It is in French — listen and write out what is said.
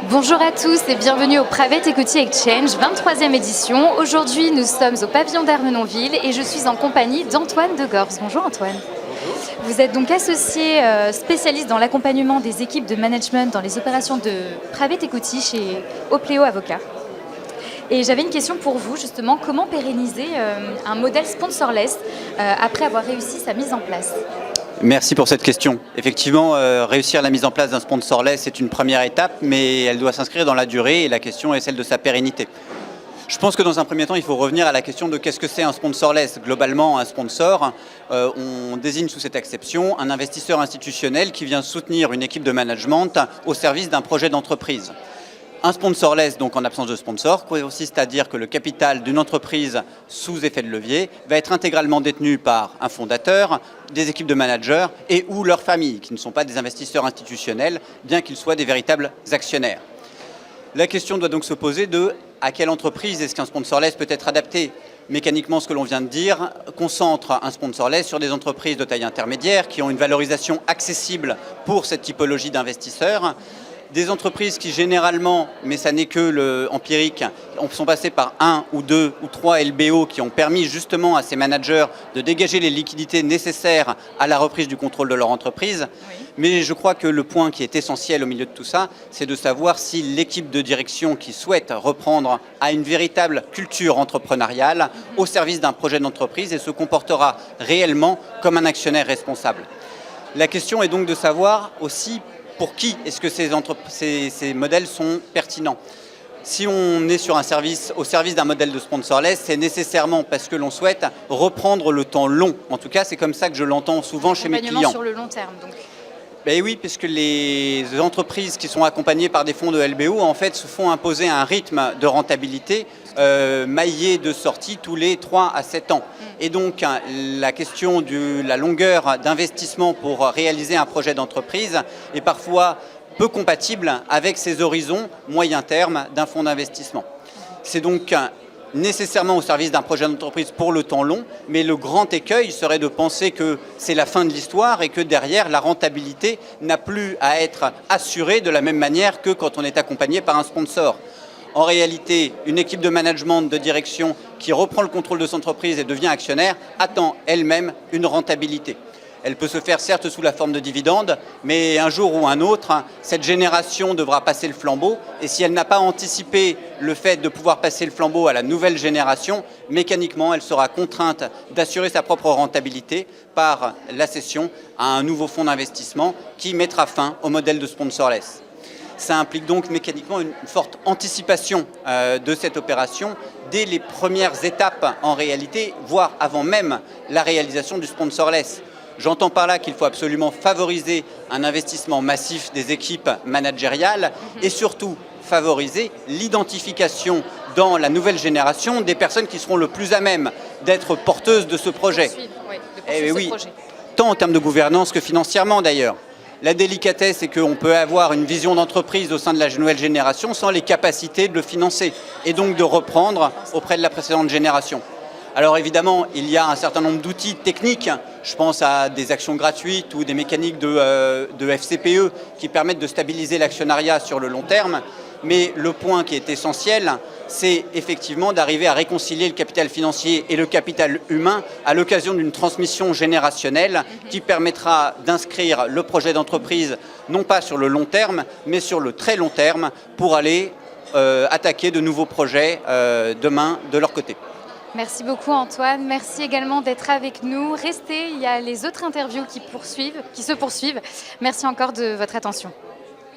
Bonjour à tous et bienvenue au Private Equity Exchange, 23e édition. Aujourd'hui, nous sommes au pavillon d'Ermenonville et je suis en compagnie d'Antoine Degors. Bonjour Antoine. Bonjour. Vous êtes donc associé spécialiste dans l'accompagnement des équipes de management dans les opérations de Private Equity chez Opléo Avocats. Et j'avais une question pour vous, justement, comment pérenniser un modèle sponsorless après avoir réussi sa mise en place ? Merci pour cette question. Effectivement, réussir la mise en place d'un sponsorless est une première étape, mais elle doit s'inscrire dans la durée et la question est celle de sa pérennité. Je pense que dans un premier temps, il faut revenir à la question de qu'est-ce que c'est un sponsorless. Globalement, un sponsor, on désigne sous cette acception un investisseur institutionnel qui vient soutenir une équipe de management au service d'un projet d'entreprise. Un sponsorless, donc en absence de sponsor, consiste à dire que le capital d'une entreprise sous effet de levier va être intégralement détenu par un fondateur, des équipes de managers et ou leurs familles, qui ne sont pas des investisseurs institutionnels, bien qu'ils soient des véritables actionnaires. La question doit donc se poser de à quelle entreprise est-ce qu'un sponsorless peut être adapté ? Mécaniquement, ce que l'on vient de dire concentre un sponsorless sur des entreprises de taille intermédiaire qui ont une valorisation accessible pour cette typologie d'investisseurs. Des entreprises qui généralement, mais ça n'est que empirique, sont passées par 1 ou 2 ou 3 LBO qui ont permis justement à ces managers de dégager les liquidités nécessaires à la reprise du contrôle de leur entreprise. Oui. Mais je crois que le point qui est essentiel au milieu de tout ça, c'est de savoir si l'équipe de direction qui souhaite reprendre a une véritable culture entrepreneuriale au service d'un projet d'entreprise et se comportera réellement comme un actionnaire responsable. La question est donc de savoir aussi pour qui est-ce que ces modèles sont pertinents. Si on est sur au service d'un modèle de sponsorless, c'est nécessairement parce que l'on souhaite reprendre le temps long. En tout cas, c'est comme ça que je l'entends souvent chez mes clients. Sur le long terme, donc. Ben oui, puisque les entreprises qui sont accompagnées par des fonds de LBO, en fait, se font imposer un rythme de rentabilité maillé de sortie tous les 3 à 7 ans. Et donc, la question de la longueur d'investissement pour réaliser un projet d'entreprise est parfois peu compatible avec ces horizons moyen terme d'un fonds d'investissement. C'est donc nécessairement au service d'un projet d'entreprise pour le temps long, mais le grand écueil serait de penser que c'est la fin de l'histoire et que derrière, la rentabilité n'a plus à être assurée de la même manière que quand on est accompagné par un sponsor. En réalité, une équipe de management, de direction qui reprend le contrôle de son entreprise et devient actionnaire attend elle-même une rentabilité. Elle peut se faire certes sous la forme de dividendes, mais un jour ou un autre, cette génération devra passer le flambeau. Et si elle n'a pas anticipé le fait de pouvoir passer le flambeau à la nouvelle génération, mécaniquement, elle sera contrainte d'assurer sa propre rentabilité par la cession à un nouveau fonds d'investissement qui mettra fin au modèle de sponsorless. Ça implique donc mécaniquement une forte anticipation de cette opération dès les premières étapes en réalité, voire avant même la réalisation du sponsorless. J'entends par là qu'il faut absolument favoriser un investissement massif des équipes managériales et surtout favoriser l'identification dans la nouvelle génération des personnes qui seront le plus à même d'être porteuses de ce projet. Tant en termes de gouvernance que financièrement d'ailleurs. La délicatesse, c'est qu'on peut avoir une vision d'entreprise au sein de la nouvelle génération sans les capacités de le financer et donc de reprendre auprès de la précédente génération. Alors évidemment, il y a un certain nombre d'outils techniques, je pense à des actions gratuites ou des mécaniques de FCPE qui permettent de stabiliser l'actionnariat sur le long terme, mais le point qui est essentiel, c'est effectivement d'arriver à réconcilier le capital financier et le capital humain à l'occasion d'une transmission générationnelle qui permettra d'inscrire le projet d'entreprise non pas sur le long terme, mais sur le très long terme pour aller attaquer de nouveaux projets demain de leur côté. Merci beaucoup Antoine, merci également d'être avec nous. Restez, il y a les autres interviews qui se poursuivent. Merci encore de votre attention.